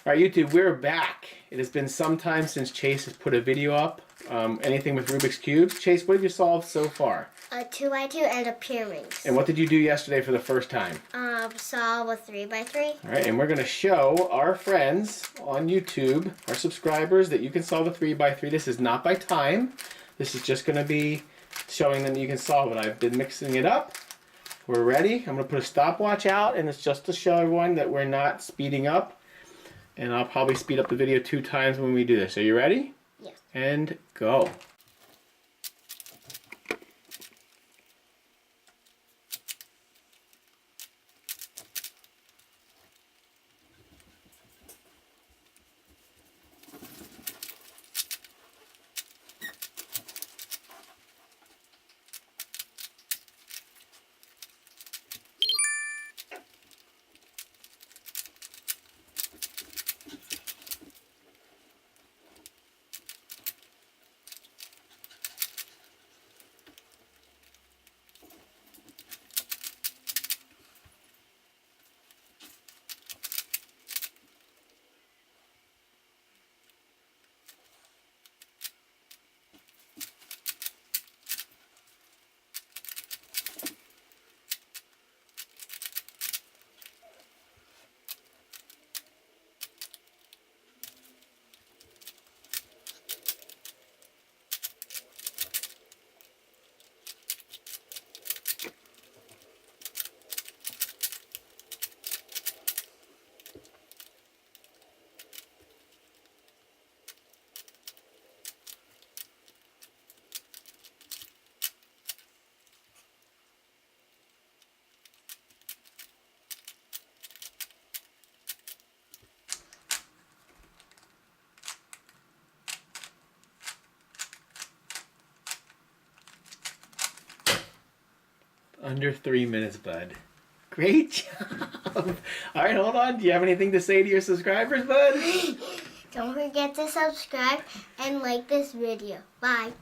All right, YouTube, we're back. It has been some time since Chase has put a video up. Anything with Rubik's Cubes. Chase, what have you solved so far? A 2x2 and a pyramids. And what did you do yesterday for the first time? Solve a 3x3. All right, and we're going to show our friends on YouTube, our subscribers, that you can solve a 3x3. This is not by time. This is just going to be showing them you can solve it. I've been mixing it up. We're ready. I'm going to put a stopwatch out, and it's just to show everyone that we're not speeding up. And I'll probably speed up the video 2 times when we do this. Are you ready? Yes. And go. Under 3 minutes, bud. Great job. All right, hold on. Do you have anything to say to your subscribers, bud? Don't forget to subscribe and like this video. Bye.